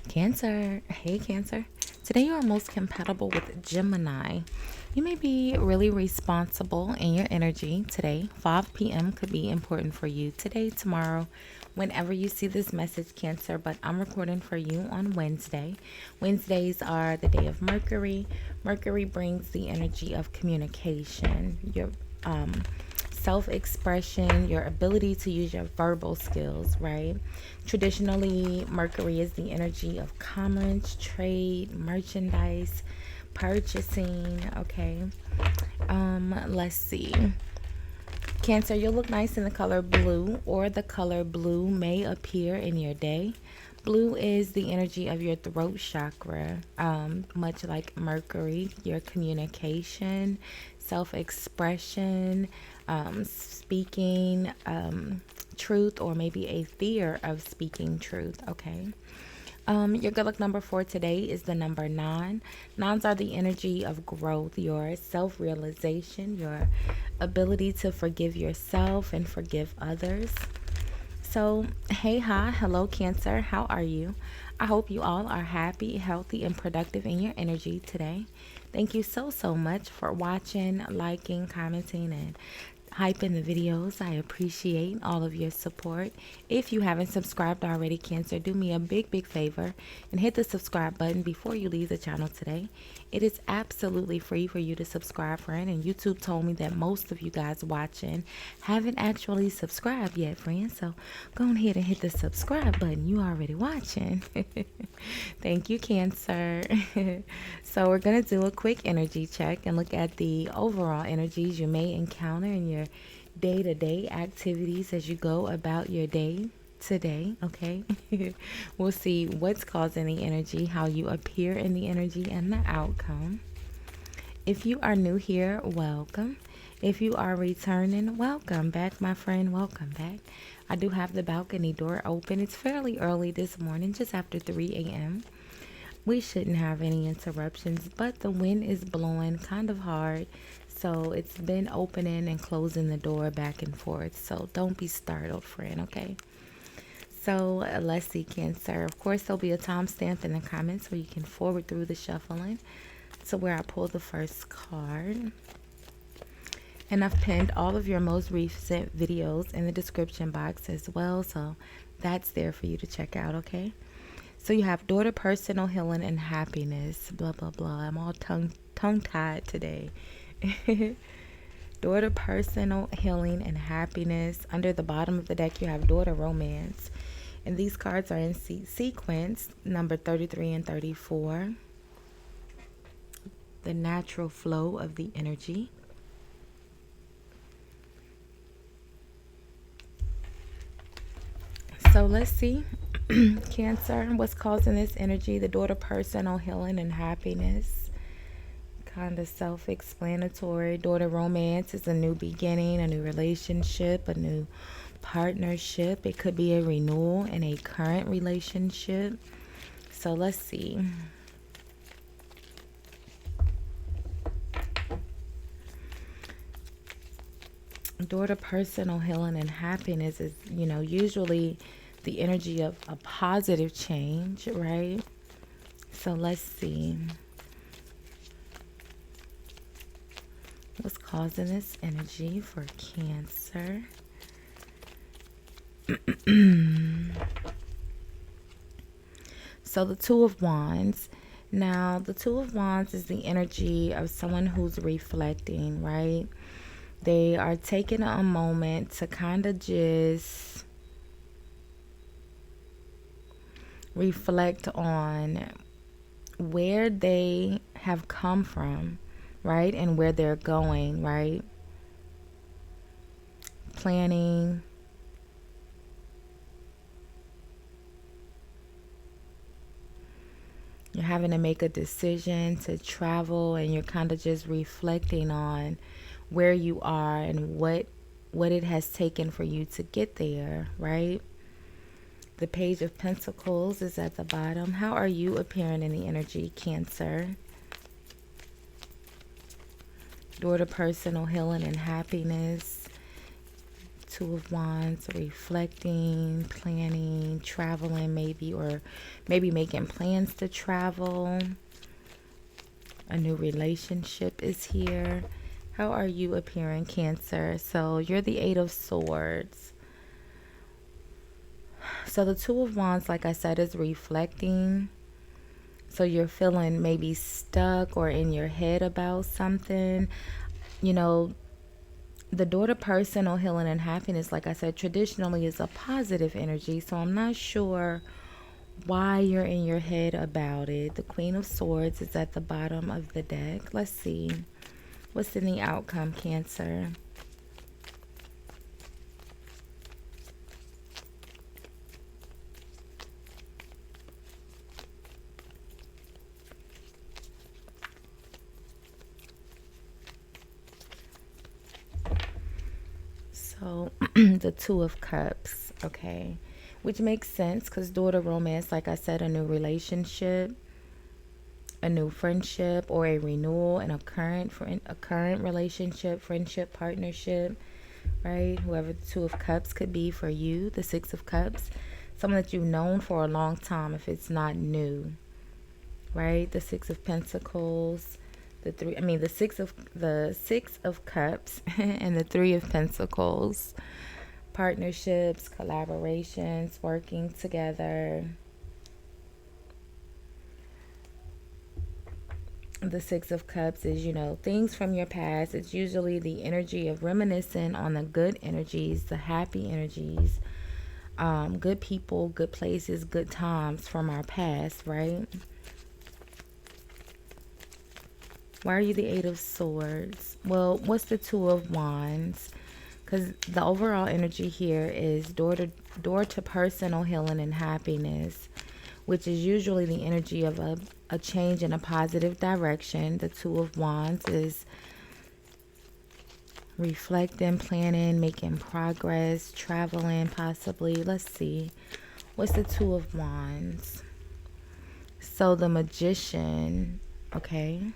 Cancer. Hey, Cancer. Today you are most compatible with Gemini. You may be really responsible in your energy today. 5 p.m. could be important for you today, tomorrow, whenever you see this message, Cancer. But I'm recording for you on Wednesday. Wednesdays are the day of Mercury. Mercury brings the energy of communication, your self expression, your ability to use your verbal skills, right? Traditionally, Mercury is the energy of commerce, trade, merchandise, purchasing, okay? Let's see. Cancer, you'll look nice in the color blue, or the color blue may appear in your day. Blue is the energy of your throat chakra, much like Mercury, your communication, self expression, speaking truth, or maybe a fear of speaking truth, okay? Your good luck number for today is the number 9. Nines are the energy of growth, your self realization, your ability to forgive yourself and forgive others. So, hey, hi, hello, Cancer. How are you? I hope you all are happy, healthy, and productive in your energy today. Thank you so much for watching, liking, commenting, and hyping the videos. I appreciate all of your support. If you haven't subscribed already, Cancer, do me a big favor and hit the subscribe button before you leave the channel today. It is absolutely free for you to subscribe, friend, and YouTube told me that most of you guys watching haven't actually subscribed yet, friend. So go ahead and hit the subscribe button. You already watching. Thank you, Cancer. So we're going to do a quick energy check and look at the overall energies you may encounter in your day-to-day activities as you go about your day today, okay? We'll see what's causing the energy, how you appear in the energy, and the outcome. If you are new here, welcome. If you are returning, welcome back, my friend. Welcome back. I do have the balcony door open. It's fairly early this morning, just after 3 a.m. We shouldn't have any interruptions, but the wind is blowing kind of hard. So it's been opening and closing the door back and forth. So don't be startled, friend, okay? So let's see, Cancer. Of course, there'll be a timestamp in the comments where you can forward through the shuffling to where I pull the first card. And I've pinned all of your most recent videos in the description box as well. So that's there for you to check out, okay? So you have daughter, personal healing, and happiness. Blah, blah, blah. I'm all tongue-tied today. Daughter, personal healing, and happiness. Under the bottom of the deck, you have daughter, romance. And these cards are in sequence, number 33 and 34. The natural flow of the energy. So let's see, Cancer, what's causing this energy? The daughter, personal healing, and happiness. Kind of self-explanatory. Daughter, romance is a new beginning, a new relationship, a new partnership. It could be a renewal in a current relationship. So let's see. Daughter, personal healing, and happiness is, usually the energy of a positive change, right? So let's see. What's causing this energy for Cancer? So the Two of Wands. Now, the Two of Wands is the energy of someone who's reflecting, right? They are taking a moment to kind of just reflect on where they have come from, right? And where they're going, right? Planning. You're having to make a decision to travel, and you're kind of just reflecting on where you are and what it has taken for you to get there, right? The Page of Pentacles is at the bottom. How are you appearing in the energy, Cancer? Daughter, personal healing, and happiness. Two of Wands, reflecting, planning, traveling maybe, or maybe making plans to travel. A new relationship is here. How are you appearing, Cancer? So you're the Eight of Swords. So the Two of Wands, like I said, is reflecting. So you're feeling maybe stuck or in your head about something. You know, the door to personal healing and happiness, like I said, traditionally is a positive energy. So I'm not sure why you're in your head about it. The Queen of Swords is at the bottom of the deck. Let's see. What's in the outcome, Cancer? So the Two of Cups, okay, which makes sense because door to romance, like I said, a new relationship, a new friendship, or a renewal in a current relationship, friendship, partnership, right? Whoever the Two of Cups could be for you, the Six of Cups, someone that you've known for a long time if it's not new, right? The Six of Pentacles, the six of Cups and the Three of Pentacles. Partnerships, collaborations, working together. The Six of Cups is, things from your past. It's usually the energy of reminiscing on the good energies, the happy energies, good people, good places, good times from our past, right? Why are you the Eight of Swords? Well, what's the Two of Wands? Because the overall energy here is door to personal healing and happiness, which is usually the energy of a change in a positive direction. The Two of Wands is reflecting, planning, making progress, traveling possibly. Let's see. What's the Two of Wands? So the Magician, okay.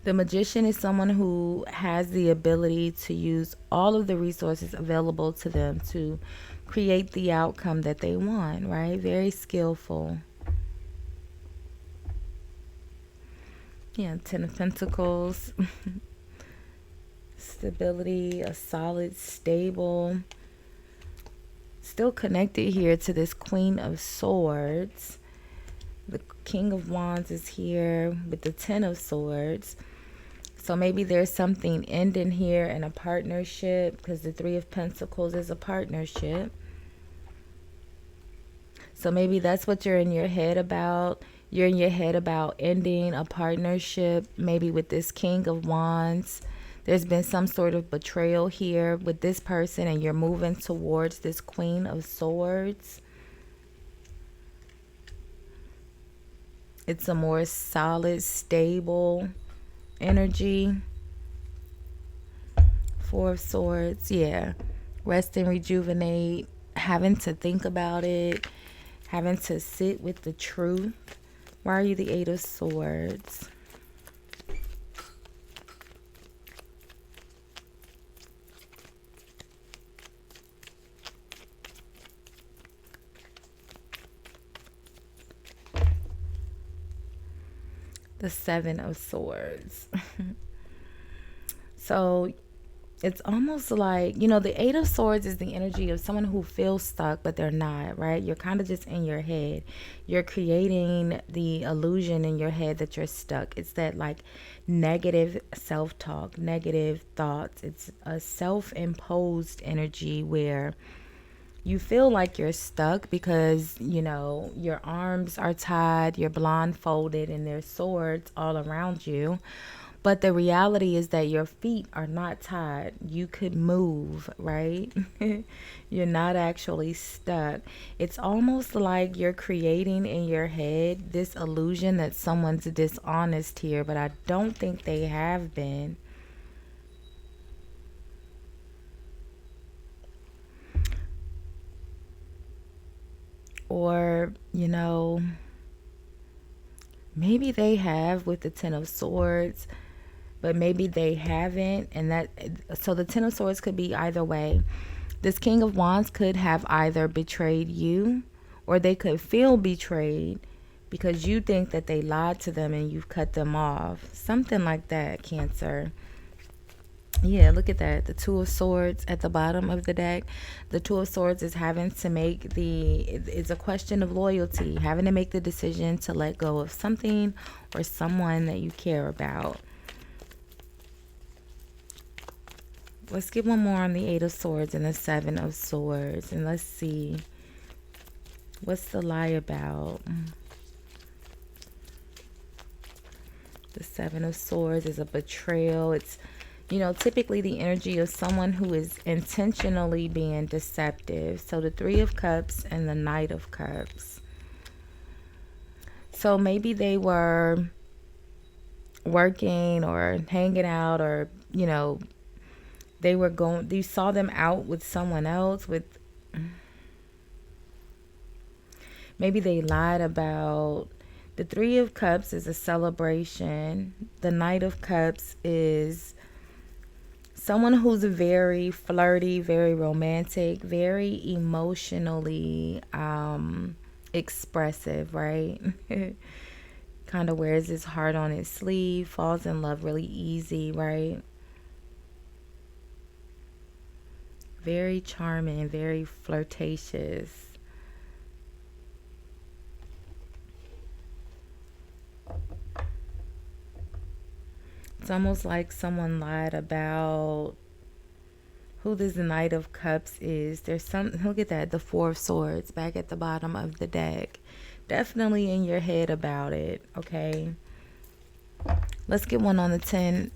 The Magician is someone who has the ability to use all of the resources available to them to create the outcome that they want, right? Very skillful. Yeah, Ten of Pentacles. Stability, a solid, stable. Still connected here to this Queen of Swords. The King of Wands is here with the Ten of Swords. So maybe there's something ending here in a partnership because the Three of Pentacles is a partnership. So maybe that's what you're in your head about. You're in your head about ending a partnership, maybe with this King of Wands. There's been some sort of betrayal here with this person and you're moving towards this Queen of Swords. It's a more solid, stable energy. Four of Swords, yeah. Rest and rejuvenate, having to think about it, having to sit with the truth. Why are you the Eight of Swords? The Seven of Swords. So it's almost like, the Eight of Swords is the energy of someone who feels stuck, but they're not, right? You're kind of just in your head. You're creating the illusion in your head that you're stuck. It's that like negative self-talk, negative thoughts. It's a self-imposed energy where you feel like you're stuck because, your arms are tied, you're blindfolded, and there's swords all around you. But the reality is that your feet are not tied. You could move, right? You're not actually stuck. It's almost like you're creating in your head this illusion that someone's dishonest here, but I don't think they have been. Or, maybe they have with the Ten of Swords. but maybe they haven't. And that, so the Ten of Swords could be either way. This King of Wands could have either betrayed you, or they could feel betrayed because you think that they lied to them and you've cut them off. Something like that, Cancer. Yeah, look at that. The Two of Swords at the bottom of the deck. The Two of Swords is having to make it's a question of loyalty, having to make the decision to let go of something or someone that you care about. Let's get one more on the Eight of Swords and the Seven of Swords. And let's see. What's the lie about? The Seven of Swords is a betrayal. It's, you know, typically the energy of someone who is intentionally being deceptive. So the Three of Cups and the Knight of Cups. So maybe they were working or hanging out, or, you know, they were going, you saw them out with someone else, with, maybe they lied about. The Three of Cups is a celebration. The Knight of Cups is someone who's very flirty, very romantic, very emotionally expressive, right? Kind of wears his heart on his sleeve, falls in love really easy, right? Very charming, very flirtatious. It's almost like someone lied about who this Knight of Cups is. There's some, look at that, the Four of Swords back at the bottom of the deck. Definitely in your head about it, okay? Let's get one on the Ten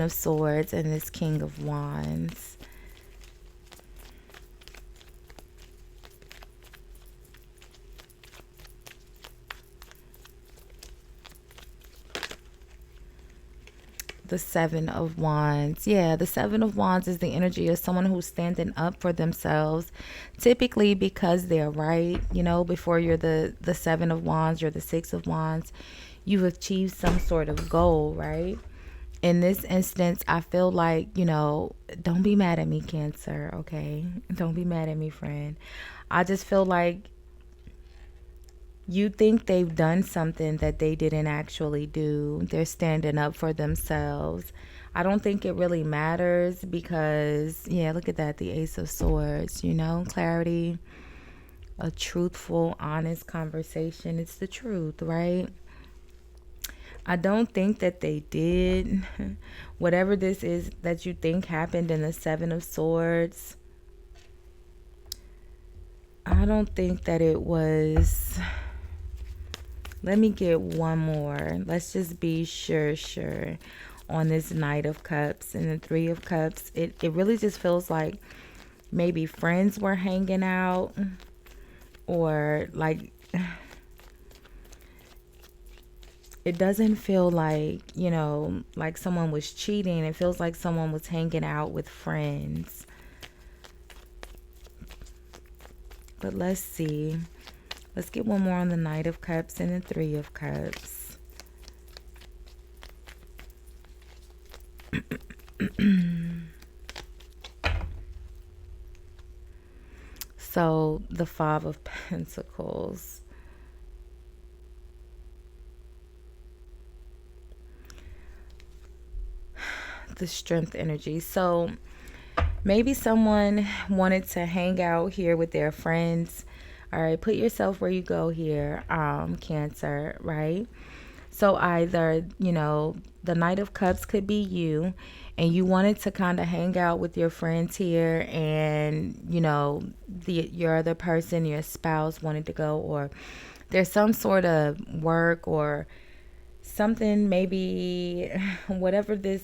of Swords and this King of Wands. The Seven of Wands. Yeah, the Seven of Wands is the energy of someone who's standing up for themselves, typically because they're right. You know, before you're the Seven of Wands, you're the Six of Wands. You've achieved some sort of goal, right? In this instance, I feel like, you know, don't be mad at me, Cancer, okay? Don't be mad at me, friend. I just feel like you think they've done something that they didn't actually do. They're standing up for themselves. I don't think it really matters because, yeah, look at that, the Ace of Swords, you know, clarity, a truthful, honest conversation. It's the truth, right? I don't think that they did. Whatever this is that you think happened in the Seven of Swords, I don't think that it was. Let me get one more. Let's just be sure on this Knight of Cups and the Three of Cups. It really just feels like maybe friends were hanging out, or like, it doesn't feel like, you know, like someone was cheating. It feels like someone was hanging out with friends. But let's see. Let's get one more on the Knight of Cups and the Three of Cups. So the Five of Pentacles. The Strength energy. So maybe someone wanted to hang out here with their friends. All right, put yourself where you go here, Cancer, right? So either, you know, the Knight of Cups could be you, and you wanted to kind of hang out with your friends here, and, you know, your other person, your spouse, wanted to go, or there's some sort of work or something, maybe whatever the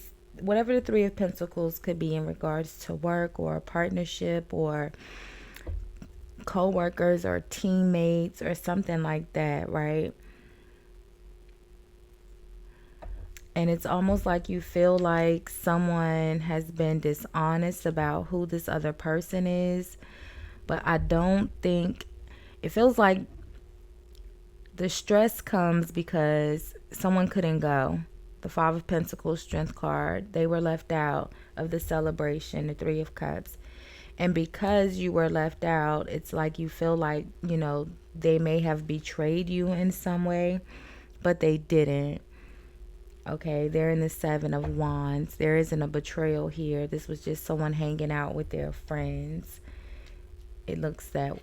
Three of Pentacles could be in regards to work or a partnership or co-workers or teammates or something like that, right? And it's almost like you feel like someone has been dishonest about who this other person is. But I don't think, it feels like the stress comes because someone couldn't go. The Five of Pentacles, Strength card. They were left out of the celebration, the Three of Cups. And because you were left out, it's like you feel like, you know, they may have betrayed you in some way, but they didn't. Okay, they're in the Seven of Wands. There isn't a betrayal here. This was just someone hanging out with their friends. It looks that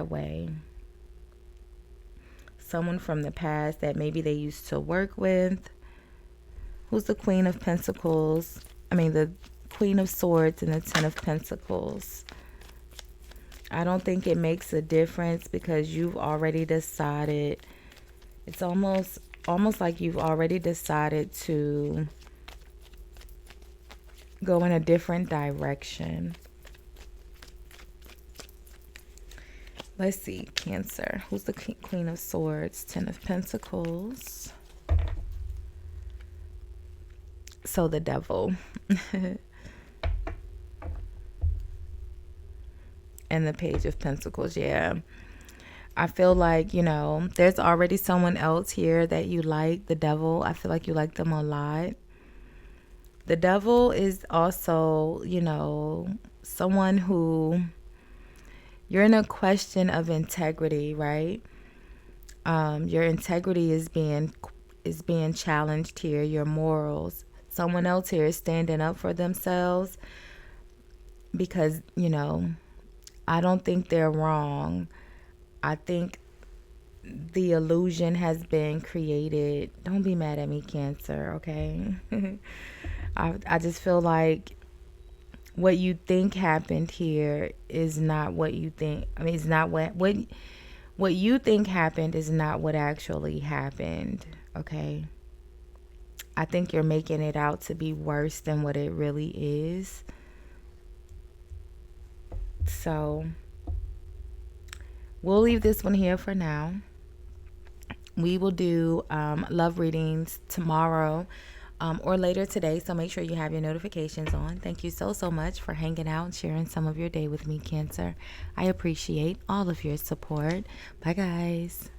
way. Someone from the past that maybe they used to work with. Who's the Queen of Pentacles? The Queen of Swords and the Ten of Pentacles. I don't think it makes a difference because you've already decided. It's almost like you've already decided to go in a different direction. Let's see, Cancer. Who's the Queen of Swords? Ten of Pentacles. So the Devil. And the Page of Pentacles, yeah. I feel like, you know, there's already someone else here that you like. The Devil, I feel like you like them a lot. The Devil is also, you know, someone who you're in a question of integrity, right? Your integrity is being challenged here, your morals. Someone else here is standing up for themselves because, you know, I don't think they're wrong. I think the illusion has been created. Don't be mad at me, Cancer, okay? I just feel like what you think happened here is not what you think. It's not what you think happened is not what actually happened, okay? I think you're making it out to be worse than what it really is. So we'll leave this one here for now. We will do love readings tomorrow or later today. So make sure you have your notifications on. Thank you so much for hanging out and sharing some of your day with me, Cancer. I appreciate all of your support. Bye, guys.